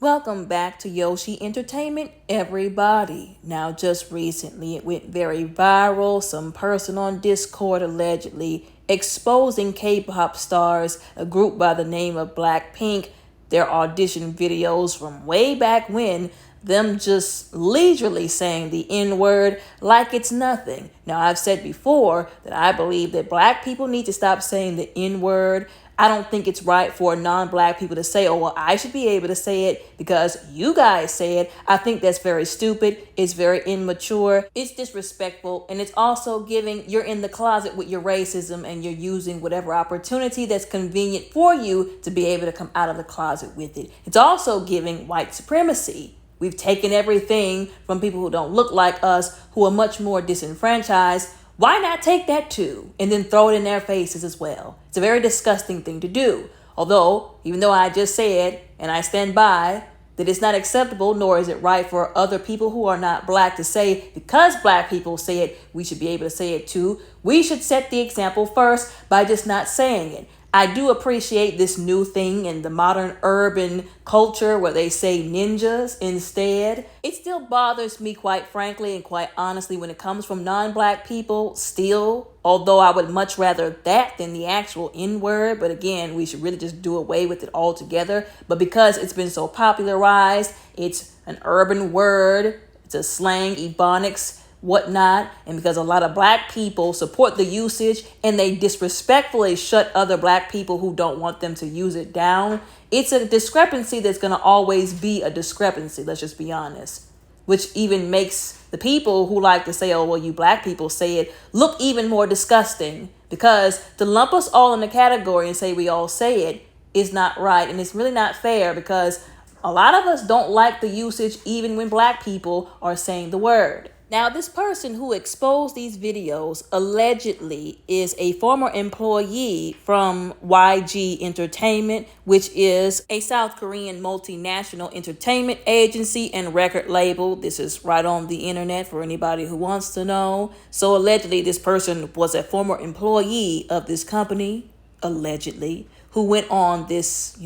Welcome back to Yoshi Entertainment, everybody. Now, just recently, it went very viral. Some person on Discord allegedly exposing K-pop stars, a group by the name of Blackpink, their audition videos from way back when, them just leisurely saying the N-word like it's nothing. Now, I've said before that I believe that black people need to stop saying the N-word. I don't think it's right for non-black people to say, oh, well, I should be able to say it because you guys say it. I think that's very stupid. It's very immature. It's disrespectful. And it's also giving you're in the closet with your racism and you're using whatever opportunity that's convenient for you to be able to come out of the closet with it. It's also giving white supremacy. We've taken everything from people who don't look like us, who are much more disenfranchised. Why not take that too and then throw it in their faces as well? It's a very disgusting thing to do. Although, even though I just said, and I stand by, that it's not acceptable, nor is it right for other people who are not black to say, because black people say it, we should be able to say it too. We should set the example first by just not saying it. I do appreciate this new thing in the modern urban culture where they say ninjas instead. It still bothers me, quite frankly and quite honestly, when it comes from non-black people still, although I would much rather that than the actual N-word. But again, we should really just do away with it altogether. But because it's been so popularized, it's an urban word, it's a slang, ebonics, whatnot, and because a lot of black people support the usage and they disrespectfully shut other black people who don't want them to use it down, it's a discrepancy that's going to always be a discrepancy, let's just be honest, which even makes the people who like to say, oh, well, you black people say it, look even more disgusting, because to lump us all in a category and say we all say it is not right, and it's really not fair, because a lot of us don't like the usage even when black people are saying the word. Now, this person who exposed these videos allegedly is a former employee from YG Entertainment, which is a South Korean multinational entertainment agency and record label. This is right on the internet for anybody who wants to know. So allegedly, this person was a former employee of this company, allegedly, who went on this,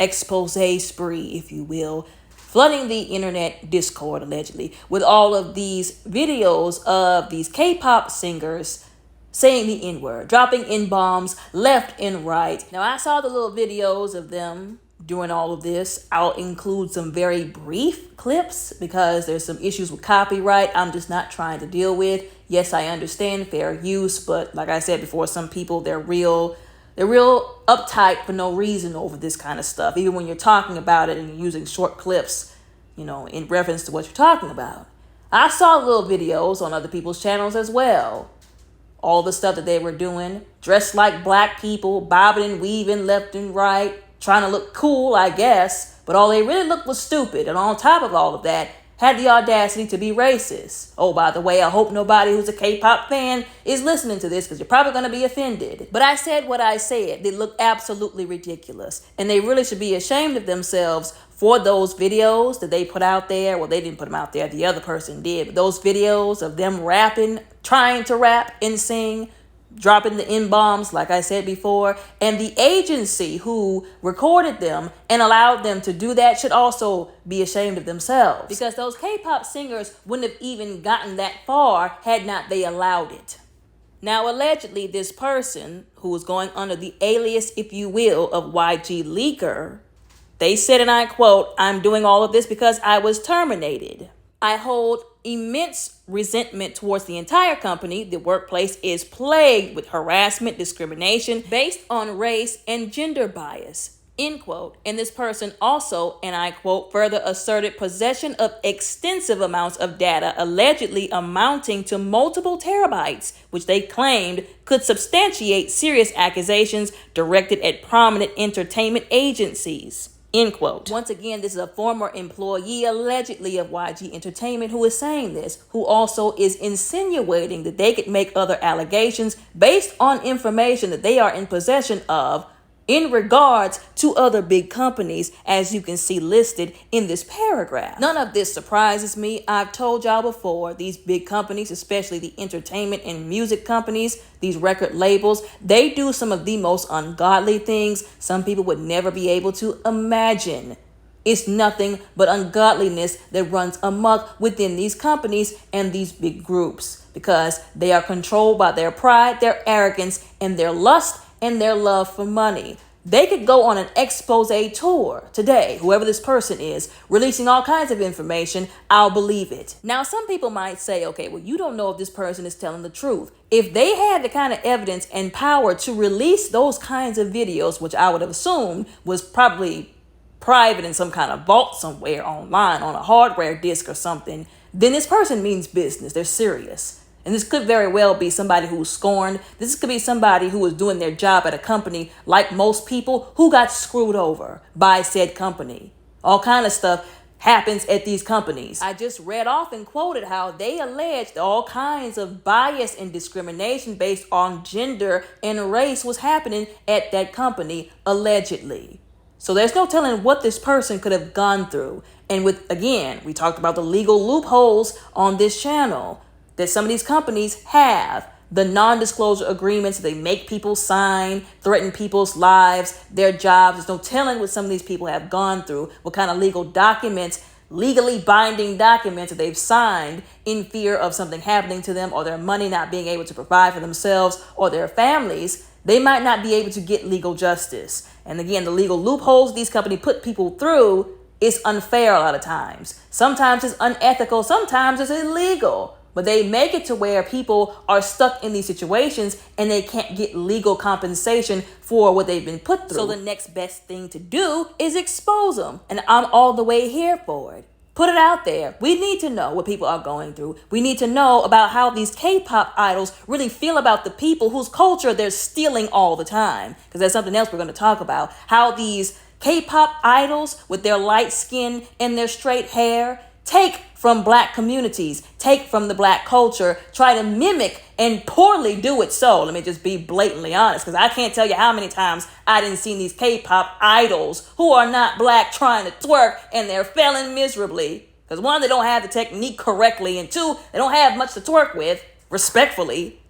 expose spree, if you will, flooding the internet Discord, allegedly, with all of these videos of these K-pop singers saying the N-word, dropping N-bombs left and right. Now, I saw the little videos of them doing all of this. I'll include some very brief clips because there's some issues with copyright I'm just not trying to deal with. Yes, I understand fair use, but like I said before, some people, they're real uptight for no reason over this kind of stuff, even when you're talking about it and you're using short clips, in reference to what you're talking about. I saw little videos on other people's channels as well. All the stuff that they were doing, dressed like black people, bobbing and weaving left and right, trying to look cool, I guess, but all they really looked was stupid. And on top of all of that, had the audacity to be racist. Oh, by the way, I hope nobody who's a K-pop fan is listening to this because you're probably going to be offended. But I said what I said. They look absolutely ridiculous. And they really should be ashamed of themselves for those videos that they put out there. Well, they didn't put them out there. The other person did. But those videos of them rapping, trying to rap and sing, dropping the N-bombs, like I said before, and the agency who recorded them and allowed them to do that should also be ashamed of themselves, because those K-pop singers wouldn't have even gotten that far had not they allowed it. Now, allegedly, this person who was going under the alias, if you will, of YG Leaker, they said, and I quote, "I'm doing all of this because I was terminated. I hold immense resentment towards the entire company. The workplace is plagued with harassment, discrimination based on race and gender bias," end quote. And this person also, and I quote, further asserted possession of extensive amounts of data, allegedly amounting to multiple terabytes, which they claimed could substantiate serious accusations directed at prominent entertainment agencies. End quote. Once again, this is a former employee, allegedly, of YG Entertainment who is saying this, who also is insinuating that they could make other allegations based on information that they are in possession of in regards to other big companies, as you can see listed in this paragraph. None of this surprises me. I've told y'all before, these big companies, especially the entertainment and music companies, these record labels, they do some of the most ungodly things some people would never be able to imagine. It's nothing but ungodliness that runs amok within these companies and these big groups because they are controlled by their pride, their arrogance, and their lust and their love for money. They could go on an expose tour today, whoever this person is, releasing all kinds of information. I'll believe it. Now, some people might say, okay, well, you don't know if this person is telling the truth. If they had the kind of evidence and power to release those kinds of videos, which I would have assumed was probably private in some kind of vault somewhere online on a hardware disk or something, then this person means business. They're serious. And this could very well be somebody who's scorned. This could be somebody who was doing their job at a company, like most people, who got screwed over by said company. All kind of stuff happens at these companies. I just read off and quoted how they alleged all kinds of bias and discrimination based on gender and race was happening at that company, allegedly. So there's no telling what this person could have gone through. And we talked about the legal loopholes on this channel that some of these companies have, the non-disclosure agreements they make people sign, threaten people's lives, their jobs. There's no telling what some of these people have gone through, what kind of legal documents, legally binding documents that they've signed in fear of something happening to them or their money not being able to provide for themselves or their families. They might not be able to get legal justice. And again, the legal loopholes these companies put people through is unfair a lot of times. Sometimes it's unethical, sometimes it's illegal. But they make it to where people are stuck in these situations and they can't get legal compensation for what they've been put through. So the next best thing to do is expose them. And I'm all the way here for it. Put it out there. We need to know what people are going through. We need to know about how these K-pop idols really feel about the people whose culture they're stealing all the time. Because that's something else we're going to talk about. How these K-pop idols with their light skin and their straight hair take from black communities, take from the black culture, try to mimic and poorly do it so. Let me just be blatantly honest, because I can't tell you how many times I didn't see these K-pop idols who are not black trying to twerk and they're failing miserably. Because one, they don't have the technique correctly, and two, they don't have much to twerk with, respectfully.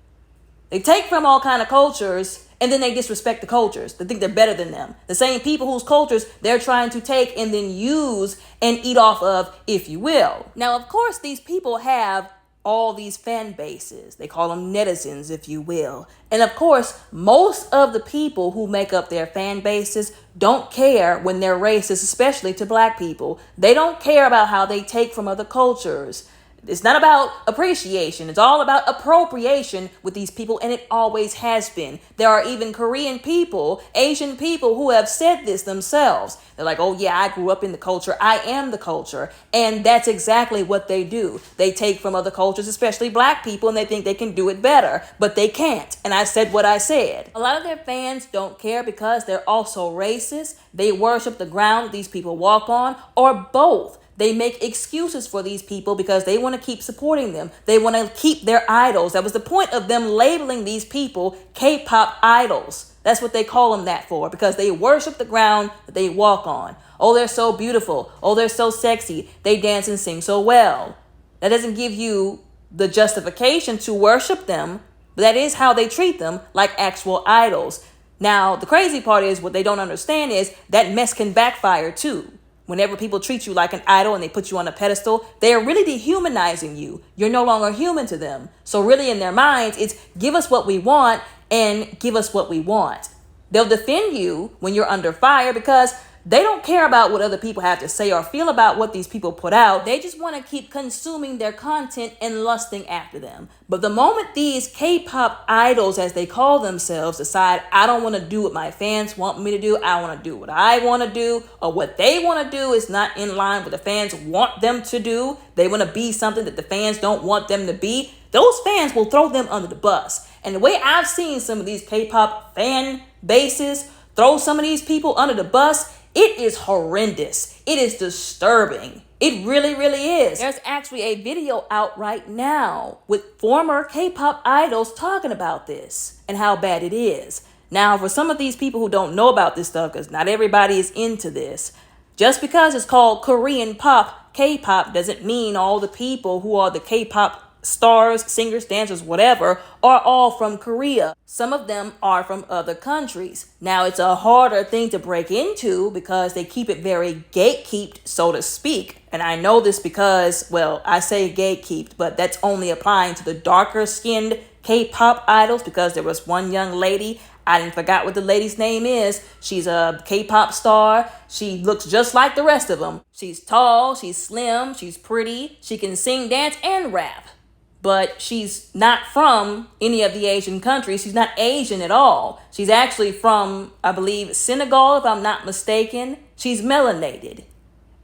They take from all kind of cultures and then they disrespect the cultures. They think they're better than them. The same people whose cultures they're trying to take and then use and eat off of, if you will. Now, of course, these people have all these fan bases. They call them netizens, if you will. And of course, most of the people who make up their fan bases don't care when they're racist, especially to black people. They don't care about how they take from other cultures. It's not about appreciation. It's all about appropriation with these people, and it always has been. There are even Korean people, Asian people who have said this themselves. They're like, oh yeah, I grew up in the culture. I am the culture. And that's exactly what they do. They take from other cultures, especially black people, and they think they can do it better, but they can't. And I said what I said. A lot of their fans don't care because they're also racist. They worship the ground these people walk on, or both. They make excuses for these people because they want to keep supporting them. They want to keep their idols. That was the point of them labeling these people K-pop idols. That's what they call them that for, because they worship the ground that they walk on. Oh, they're so beautiful. Oh, they're so sexy. They dance and sing so well. That doesn't give you the justification to worship them, but that is how they treat them, like actual idols. Now, the crazy part is what they don't understand is that mess can backfire too. Whenever people treat you like an idol and they put you on a pedestal, they are really dehumanizing you. You're no longer human to them. So really in their minds, it's give us what we want and give us what we want. They'll defend you when you're under fire because they don't care about what other people have to say or feel about what these people put out. They just want to keep consuming their content and lusting after them. But the moment these K-pop idols, as they call themselves, decide, I don't want to do what my fans want me to do, I want to do what I want to do, or what they want to do is not in line with the fans want them to do, they want to be something that the fans don't want them to be, those fans will throw them under the bus. And the way I've seen some of these K-pop fan bases throw some of these people under the bus, it is horrendous. It is disturbing. It really, really is. There's actually a video out right now with former K-pop idols talking about this and how bad it is. Now, for some of these people who don't know about this stuff, because not everybody is into this, just because it's called Korean pop, K-pop, doesn't mean all the people who are the K-pop stars, singers, dancers, whatever, are all from Korea. Some of them are from other countries. Now, it's a harder thing to break into because they keep it very gatekeeped, so to speak. And I know this because, well, I say gatekeeped, but that's only applying to the darker skinned K-pop idols, because there was one young lady, I didn't forget what the lady's name is. She's a K-pop star. She looks just like the rest of them. She's tall, she's slim, she's pretty, she can sing, dance, and rap. But she's not from any of the Asian countries. She's not Asian at all. She's actually from, I believe, Senegal, if I'm not mistaken. She's melanated.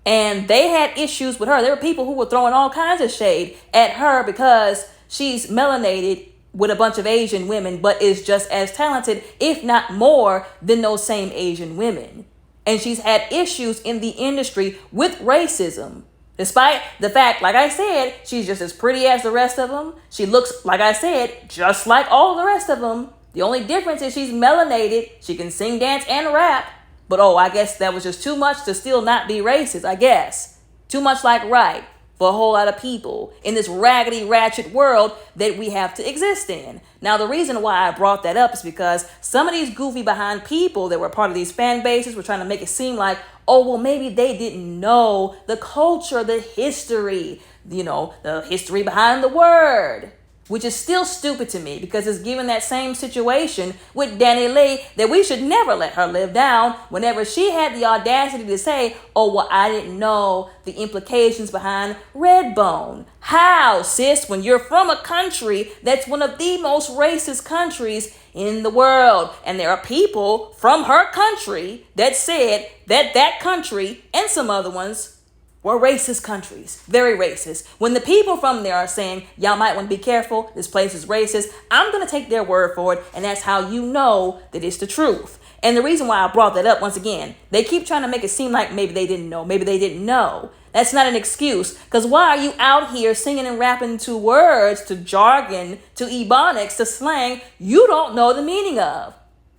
And they had issues with her. There were people who were throwing all kinds of shade at her because she's melanated with a bunch of Asian women, but is just as talented, if not more, than those same Asian women. And she's had issues in the industry with racism. Despite the fact, like I said, she's just as pretty as the rest of them. She looks, like I said, just like all the rest of them. The only difference is she's melanated. She can sing, dance, and rap. But I guess that was just too much to still not be racist, I guess. Too much like right for a whole lot of people in this raggedy, ratchet world that we have to exist in. Now, the reason why I brought that up is because some of these goofy behind people that were part of these fan bases were trying to make it seem like, maybe they didn't know the culture, the history, the history behind the word. Which is still stupid to me because it's given that same situation with Danny Lee that we should never let her live down whenever she had the audacity to say, I didn't know the implications behind Redbone. How, sis, when you're from a country that's one of the most racist countries in the world, and there are people from her country that said that country and some other ones were racist countries, very racist. When the people from there are saying, y'all might want to be careful, this place is racist, I'm going to take their word for it, and that's how you know that it's the truth. And the reason why I brought that up, once again, they keep trying to make it seem like maybe they didn't know. That's not an excuse, because why are you out here singing and rapping to words, to jargon, to ebonics, to slang you don't know the meaning of?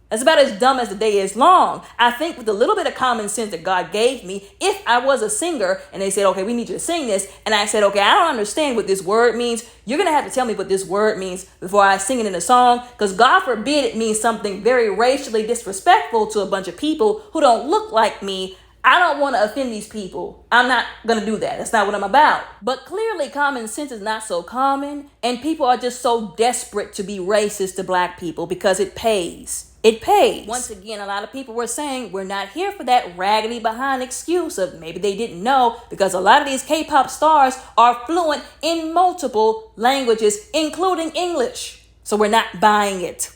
That's about as dumb as the day is long. I think with a little bit of common sense that God gave me, if I was a singer and they said, okay, we need you to sing this, and I said, okay, I don't understand what this word means, you're going to have to tell me what this word means before I sing it in a song, because God forbid it means something very racially disrespectful to a bunch of people who don't look like me. I don't want to offend these people. I'm not going to do that. That's not what I'm about. But clearly common sense is not so common, and people are just so desperate to be racist to black people because it pays. It pays. Once again, a lot of people were saying we're not here for that raggedy behind excuse of maybe they didn't know, because a lot of these K-pop stars are fluent in multiple languages, including English. So we're not buying it.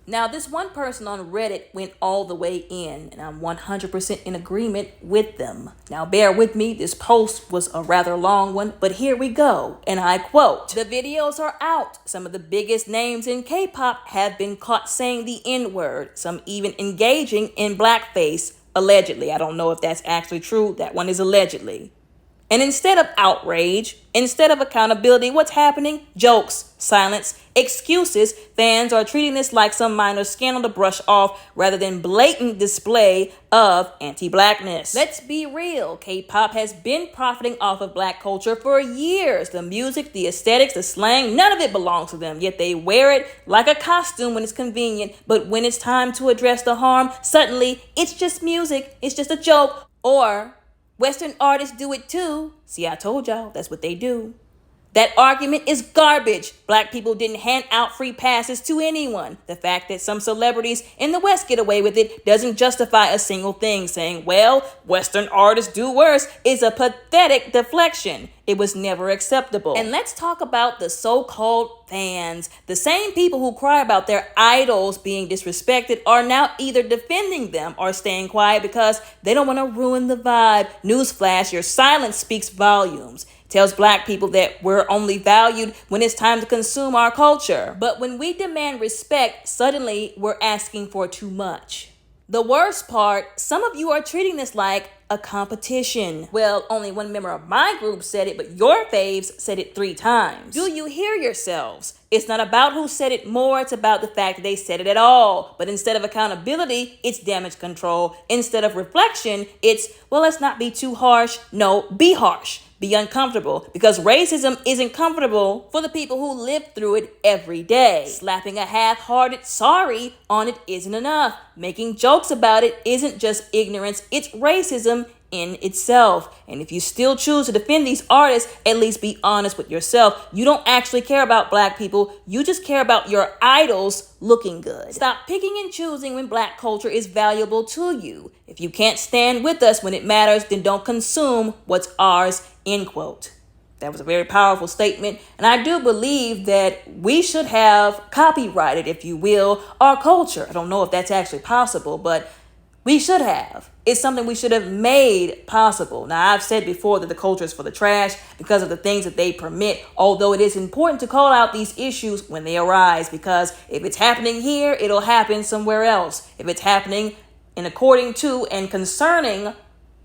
Now, this one person on Reddit went all the way in, and I'm 100% in agreement with them. Now, bear with me. This post was a rather long one, but here we go. And I quote, "The videos are out. Some of the biggest names in K-pop have been caught saying the N-word, some even engaging in blackface, allegedly." I don't know if that's actually true. That one is allegedly. And instead of outrage, instead of accountability, what's happening? Jokes, silence, excuses. Fans are treating this like some minor scandal to brush off rather than blatant display of anti-blackness. Let's be real. K-pop has been profiting off of black culture for years. The music, the aesthetics, the slang, none of it belongs to them. Yet they wear it like a costume when it's convenient. But when it's time to address the harm, suddenly it's just music. It's just a joke. Or Western artists do it too. See, I told y'all, that's what they do. That argument is garbage. Black people didn't hand out free passes to anyone. The fact that some celebrities in the West get away with it doesn't justify a single thing. Saying, well, Western artists do worse is a pathetic deflection. It was never acceptable. And let's talk about the so-called fans. The same people who cry about their idols being disrespected are now either defending them or staying quiet because they don't want to ruin the vibe. Newsflash, your silence speaks volumes. Tells black people that we're only valued when it's time to consume our culture. But when we demand respect, suddenly we're asking for too much. The worst part, some of you are treating this like a competition. Well, only one member of my group said it, but your faves said it 3 times. Do you hear yourselves? It's not about who said it more, it's about the fact that they said it at all. But instead of accountability, it's damage control. Instead of reflection, it's, well, let's not be too harsh. No, be harsh. be uncomfortable, because racism isn't comfortable for the people who live through it every day. Slapping a half-hearted sorry on it isn't enough. Making jokes about it isn't just ignorance, it's racism in itself. And if you still choose to defend these artists, at least be honest with yourself. You don't actually care about black people. You just care about your idols looking good. Stop picking and choosing when black culture is valuable to you. If you can't stand with us when it matters, then don't consume what's ours, end quote. That was a very powerful statement, and I do believe that we should have copyrighted, if you will, our culture. I don't know if that's actually possible, but we should have. It's something we should have made possible. Now, I've said before that the culture is for the trash because of the things that they permit, although it is important to call out these issues when they arise, because if it's happening here, it'll happen somewhere else. If it's happening in according to and concerning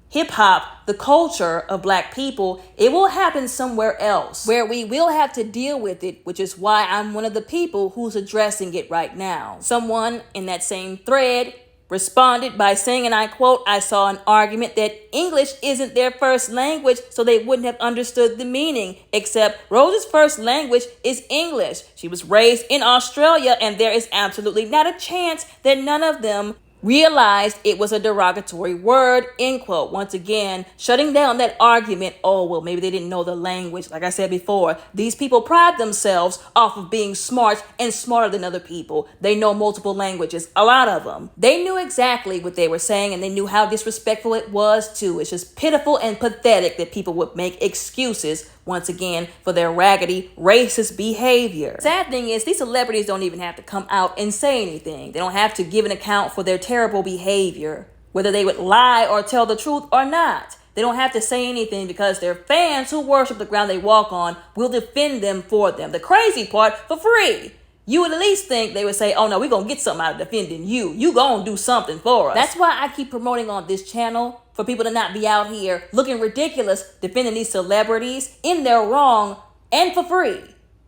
hip-hop, the culture of black people, it will happen somewhere else where we will have to deal with it, which is why I'm one of the people who's addressing it right now. Someone in that same thread responded by saying, and I quote, "I saw an argument that English isn't their first language, so they wouldn't have understood the meaning, except Rose's first language is English. She was raised in Australia, and there is absolutely not a chance that none of them realized it was a derogatory word," end quote. Once again, shutting down that argument, oh, well, maybe they didn't know the language. Like I said before, these people pride themselves off of being smart and smarter than other people. They know multiple languages, a lot of them. They knew exactly what they were saying, and they knew how disrespectful it was too. It's just pitiful and pathetic that people would make excuses once again for their raggedy, racist behavior. Sad thing is, these celebrities don't even have to come out and say anything. They don't have to give an account for their terrible behavior, whether they would lie or tell the truth or not. They don't have to say anything because their fans who worship the ground they walk on will defend them for them. The crazy part, for free. You would at least think they would say, oh no, we're going to get something out of defending you. You going to do something for us. That's why I keep promoting on this channel, for people to not be out here looking ridiculous, defending these celebrities in their wrong and for free.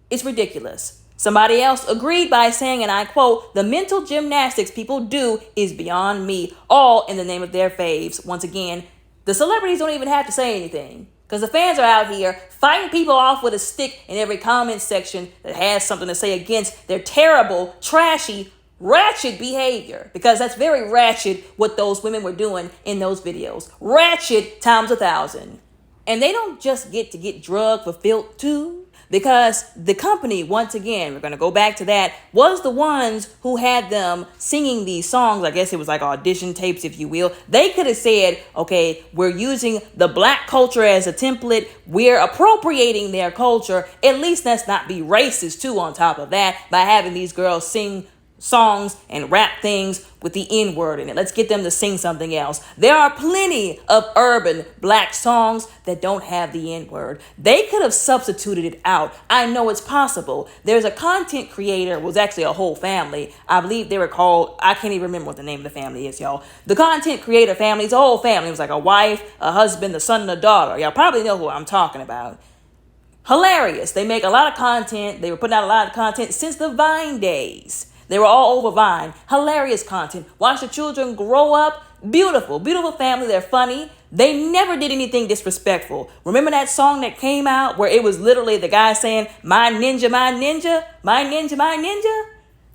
It's ridiculous. Somebody else agreed by saying, and I quote, "The mental gymnastics people do is beyond me, all in the name of their faves." Once again, the celebrities don't even have to say anything, because the fans are out here fighting people off with a stick in every comment section that has something to say against their terrible, trashy, ratchet behavior. Because that's very ratchet what those women were doing in those videos. Ratchet times 1,000. And they don't just get to get drugged for filth too. Because the company, once again, we're going to go back to that, was the ones who had them singing these songs. I guess it was like audition tapes, if you will. They could have said, okay, we're using the black culture as a template. We're appropriating their culture. At least let's not be racist too on top of that by having these girls sing songs and rap things with the N-word in it. Let's get them to sing something else. There are plenty of urban black songs that don't have the N-word. They could have substituted it out. I know it's possible. There's a content creator, it was actually a whole family. I believe they were called, I can't even remember what the name of the family is, y'all. The content creator family, it's a whole family. It was like a wife, a husband, a son, and a daughter. Y'all probably know who I'm talking about. Hilarious. They make a lot of content. They were putting out a lot of content since the Vine days. They were all over Vine. Hilarious content. Watch the children grow up. Beautiful, beautiful family. They're funny. They never did anything disrespectful. Remember that song that came out where it was literally the guy saying, "My ninja, my ninja, my ninja, my ninja"?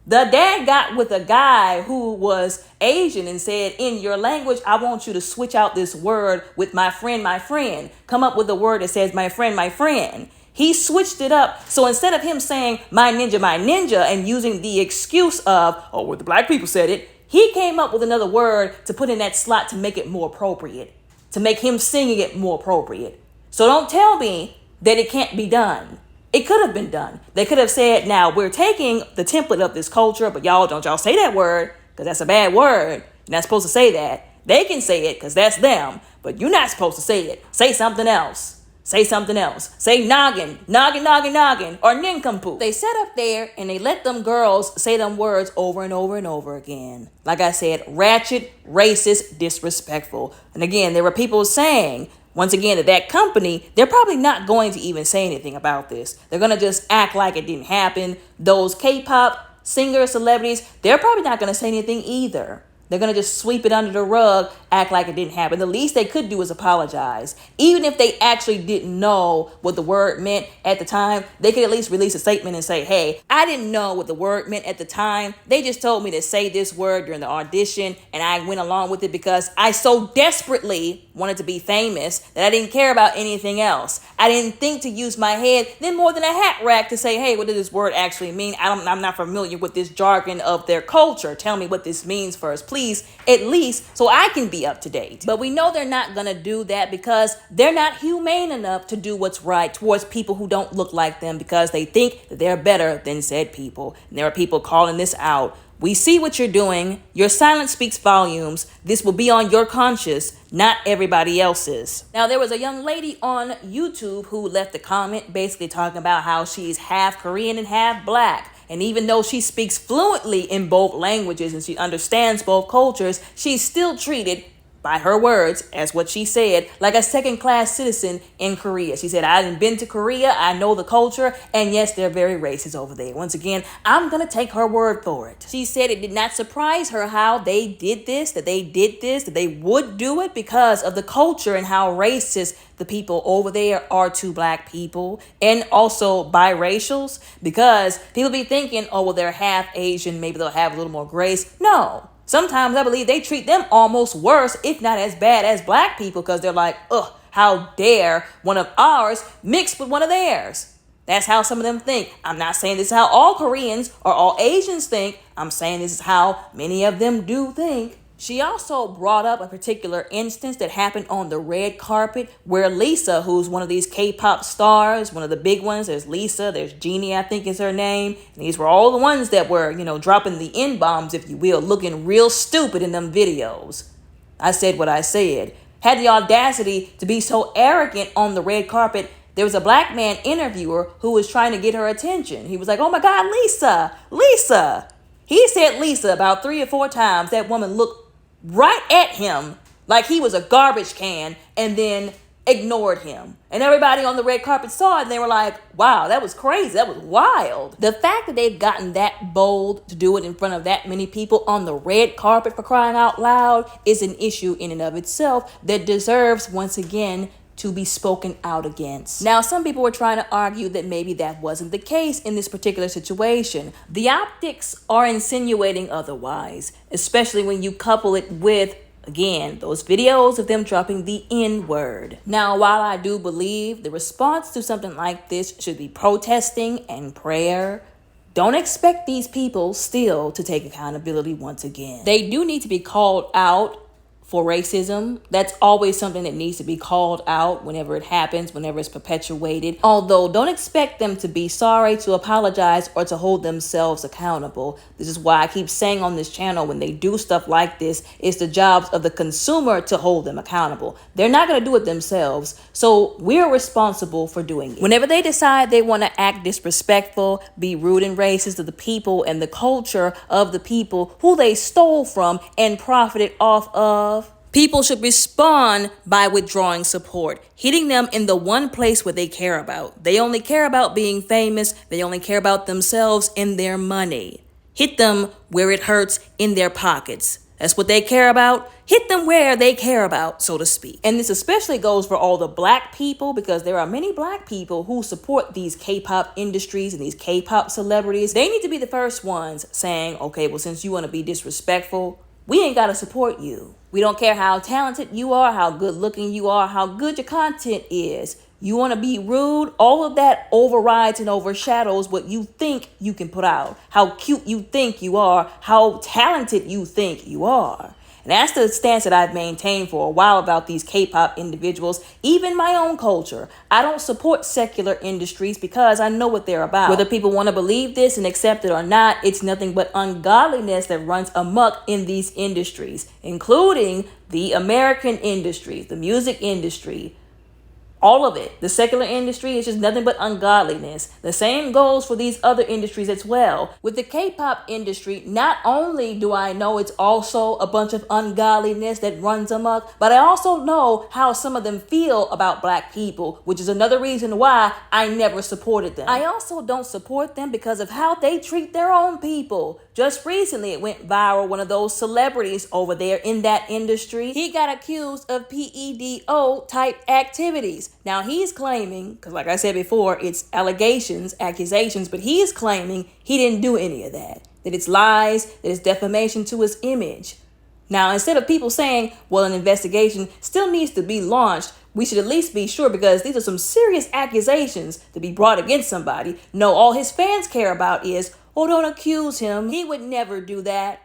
The dad got with a guy who was Asian and said, in your language, I want you to switch out this word with my friend, my friend. Come up with a word that says my friend, my friend. He switched it up. So instead of him saying, my ninja, and using the excuse of, oh, well, the black people said it, he came up with another word to put in that slot to make it more appropriate, to make him singing it more appropriate. So don't tell me that it can't be done. It could have been done. They could have said, now, we're taking the template of this culture, but don't y'all say that word, because that's a bad word. You're not supposed to say that. They can say it because that's them, but you're not supposed to say it. Say something else. Say something else. Say noggin, noggin, noggin, noggin, or nincompoop. They sat up there and they let them girls say them words over and over and over again. Like I said, ratchet, racist, disrespectful. And again, there were people saying, once again, that company, they're probably not going to even say anything about this. They're going to just act like it didn't happen. Those K-pop singers, celebrities, they're probably not going to say anything either. They're going to just sweep it under the rug, act like it didn't happen. The least they could do is apologize. Even if they actually didn't know what the word meant at the time, they could at least release a statement and say, hey, I didn't know what the word meant at the time. They just told me to say this word during the audition, and I went along with it because I so desperately wanted to be famous that I didn't care about anything else. I didn't think to use my head then more than a hat rack to say, hey, what does this word actually mean? I'm not familiar with this jargon of their culture. Tell me what this means first, please, at least so I can be up to date. But we know they're not going to do that because they're not humane enough to do what's right towards people who don't look like them because they think that they're better than said people. And there are people calling this out. We see what you're doing. Your silence speaks volumes. This will be on your conscience, not everybody else's. Now, there was a young lady on YouTube who left a comment basically talking about how she's half Korean and half black. And even though she speaks fluently in both languages and she understands both cultures, she's still treated, by her words, as what she said, like a second-class citizen in Korea. She said, I haven't been to Korea, I know the culture, and yes, they're very racist over there. Once again, I'm going to take her word for it. She said it did not surprise her how they did this, that they would do it because of the culture and how racist the people over there are to black people and also biracials, because people be thinking, oh, well, they're half Asian, maybe they'll have a little more grace. No. Sometimes I believe they treat them almost worse, if not as bad as black people, because they're like, ugh, how dare one of ours mix with one of theirs. That's how some of them think. I'm not saying this is how all Koreans or all Asians think. I'm saying this is how many of them do think. She also brought up a particular instance that happened on the red carpet where Lisa, who's one of these K-pop stars, one of the big ones, there's Lisa, there's Jeannie, I think is her name. And these were all the ones that were, dropping the N-bombs, if you will, looking real stupid in them videos. I said what I said. Had the audacity to be so arrogant on the red carpet. There was a black man interviewer who was trying to get her attention. He was like, oh my God, Lisa, Lisa. He said Lisa about 3 or 4 times. That woman looked right at him like he was a garbage can and then ignored him. And everybody on the red carpet saw it and they were like, wow, that was crazy. That was wild. The fact that they've gotten that bold to do it in front of that many people on the red carpet, for crying out loud, is an issue in and of itself that deserves, once again, to be spoken out against. Now, some people were trying to argue that maybe that wasn't the case in this particular situation. The optics are insinuating otherwise, especially when you couple it with, again, those videos of them dropping the N-word. Now, while I do believe the response to something like this should be protesting and prayer, don't expect these people still to take accountability once again. They do need to be called out for racism. That's always something that needs to be called out whenever it happens, whenever it's perpetuated. Although, don't expect them to be sorry, to apologize, or to hold themselves accountable. This is why I keep saying on this channel, when they do stuff like this, it's the jobs of the consumer to hold them accountable. They're not going to do it themselves, so we're responsible for doing it. Whenever they decide they want to act disrespectful, be rude and racist to the people and the culture of the people who they stole from and profited off of, people should respond by withdrawing support, hitting them in the one place where they care about. They only care about being famous. They only care about themselves and their money. Hit them where it hurts, in their pockets. That's what they care about. Hit them where they care about, so to speak. And this especially goes for all the black people, because there are many black people who support these K-pop industries and these K-pop celebrities. They need to be the first ones saying, okay, well, since you want to be disrespectful, we ain't got to support you. We don't care how talented you are, how good looking you are, how good your content is. You want to be rude? All of that overrides and overshadows what you think you can put out, how cute you think you are, how talented you think you are. And that's the stance that I've maintained for a while about these K-pop individuals, even my own culture. I don't support secular industries because I know what they're about. Whether people want to believe this and accept it or not, it's nothing but ungodliness that runs amok in these industries, including the American industry, the music industry. All of it. The secular industry is just nothing but ungodliness. The same goes for these other industries as well. With the K-pop industry, not only do I know it's also a bunch of ungodliness that runs amok, but I also know how some of them feel about black people, which is another reason why I never supported them. I also don't support them because of how they treat their own people. Just recently, it went viral. One of those celebrities over there in that industry, he got accused of PEDO type activities. Now he's claiming, because like I said before, it's accusations, but he is claiming he didn't do any of that. That it's lies, that it's defamation to his image. Now, instead of people saying, well, an investigation still needs to be launched, we should at least be sure, because these are some serious accusations to be brought against somebody. No, all his fans care about is, oh, don't accuse him. He would never do that.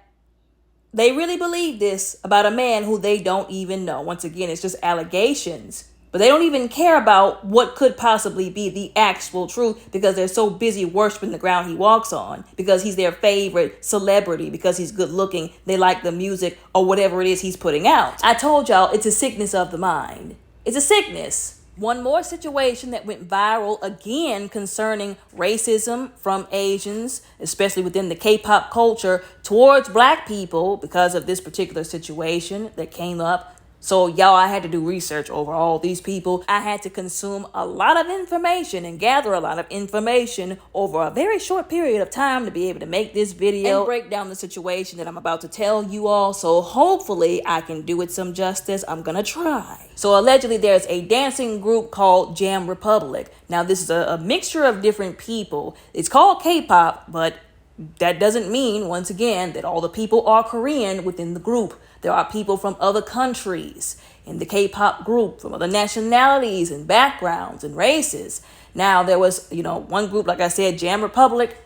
They really believe this about a man who they don't even know. Once again, it's just allegations. But they don't even care about what could possibly be the actual truth, because they're so busy worshiping the ground he walks on, because he's their favorite celebrity, because he's good looking, they like the music, or whatever it is he's putting out. I told y'all it's a sickness of the mind. It's a sickness. One more situation that went viral again concerning racism from Asians, especially within the K-pop culture, towards Black people because of this particular situation that came up. So y'all, I had to do research over all these people. I had to consume a lot of information and gather a lot of information over a very short period of time to be able to make this video and break down the situation that I'm about to tell you all. So hopefully I can do it some justice. I'm gonna try. So allegedly there's a dancing group called Jam Republic. Now this is a mixture of different people. It's called K-pop, but that doesn't mean, once again, that all the people are Korean within the group. There are people from other countries in the K-pop group, from other nationalities and backgrounds and races. Now, there was, one group, like I said, Jam Republic.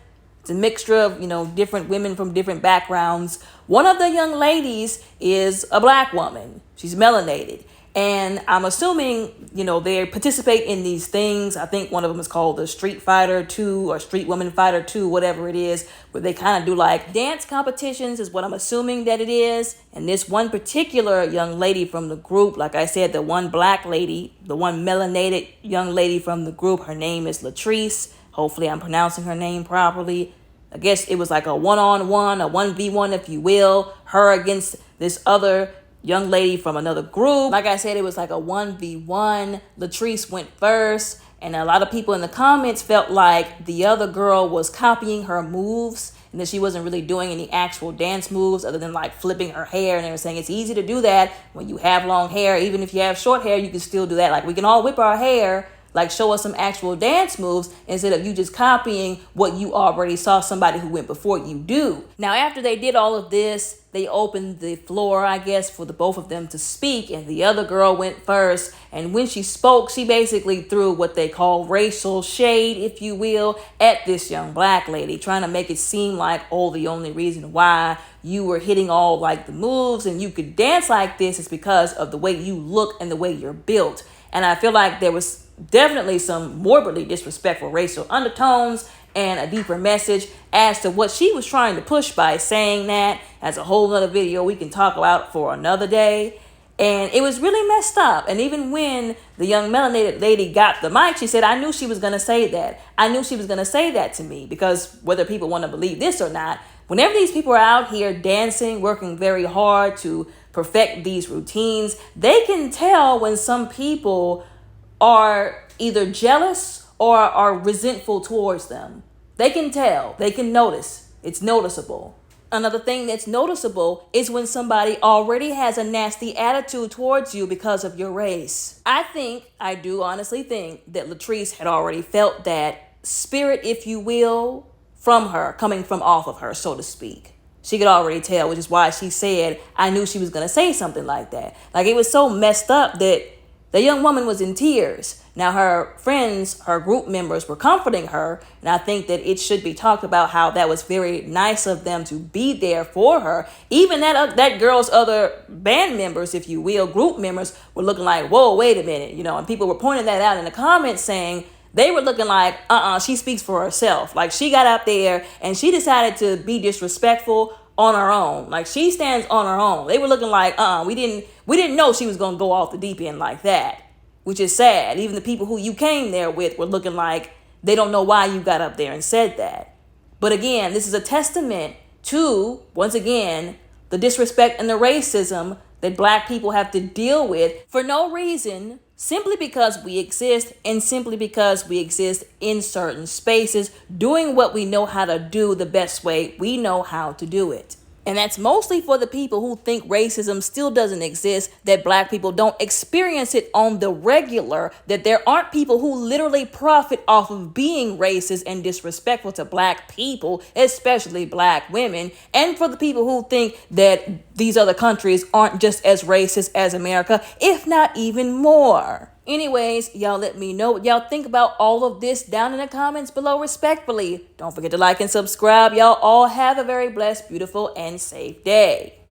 It's a mixture of, different women from different backgrounds. One of the young ladies is a Black woman. She's melanated. And I'm assuming, they participate in these things. I think one of them is called the Street Fighter 2 or Street Woman Fighter 2, whatever it is, where they kind of do like dance competitions is what I'm assuming that it is. And this one particular young lady from the group, like I said, the one Black lady, the one melanated young lady from the group, her name is Latrice. Hopefully I'm pronouncing her name properly. I guess it was like a one-on-one, a 1v1, if you will, her against this other young lady from another group. Like I said, it was like a 1v1. Latrice went first, and a lot of people in the comments felt like the other girl was copying her moves and that she wasn't really doing any actual dance moves other than like flipping her hair. And they were saying it's easy to do that when you have long hair. Even if you have short hair, you can still do that. Like, we can all whip our hair, like show us some actual dance moves instead of you just copying what you already saw somebody who went before you do. Now, after they did all of this, they opened the floor, I guess, for the both of them to speak, and the other girl went first. And when she spoke, she basically threw what they call racial shade, if you will, at this young Black lady, trying to make it seem like, oh, the only reason why you were hitting all like the moves and you could dance like this is because of the way you look and the way you're built. And I feel like there was definitely some morbidly disrespectful racial undertones and a deeper message as to what she was trying to push by saying that. As a whole other video we can talk about for another day. And it was really messed up. And even when the young melanated lady got the mic, she said, I knew she was going to say that. I knew she was going to say that to me, because whether people want to believe this or not, whenever these people are out here dancing, working very hard to perfect these routines, they can tell when some people are either jealous or are resentful towards them. They can tell. They can notice. It's noticeable. Another thing that's noticeable is when somebody already has a nasty attitude towards you because of your race. I do honestly think that Latrice had already felt that spirit, if you will, from her, coming from off of her, so to speak. She could already tell, which is why she said, I knew she was going to say something like that. Like, it was so messed up that the young woman was in tears. Now, her friends, her group members were comforting her. And I think that it should be talked about how that was very nice of them to be there for her. Even that girl's other band members, if you will, group members, were looking like, whoa, wait a minute. And people were pointing that out in the comments, saying they were looking like, she speaks for herself. Like, she got out there and she decided to be disrespectful on her own. Like, she stands on her own. They were looking like, we didn't know she was going to go off the deep end like that, which is sad. Even the people who you came there with were looking like they don't know why you got up there and said that. But again, this is a testament to, once again, the disrespect and the racism that Black people have to deal with for no reason, simply because we exist, and simply because we exist in certain spaces, doing what we know how to do the best way we know how to do it. And that's mostly for the people who think racism still doesn't exist, that black people don't experience it on the regular, that there aren't people who literally profit off of being racist and disrespectful to black people, especially black women, and for the people who think that these other countries aren't just as racist as America, if not even more. Anyways, y'all let me know what y'all think about all of this down in the comments below respectfully. Don't forget to like and subscribe. Y'all all have a very blessed, beautiful, and safe day.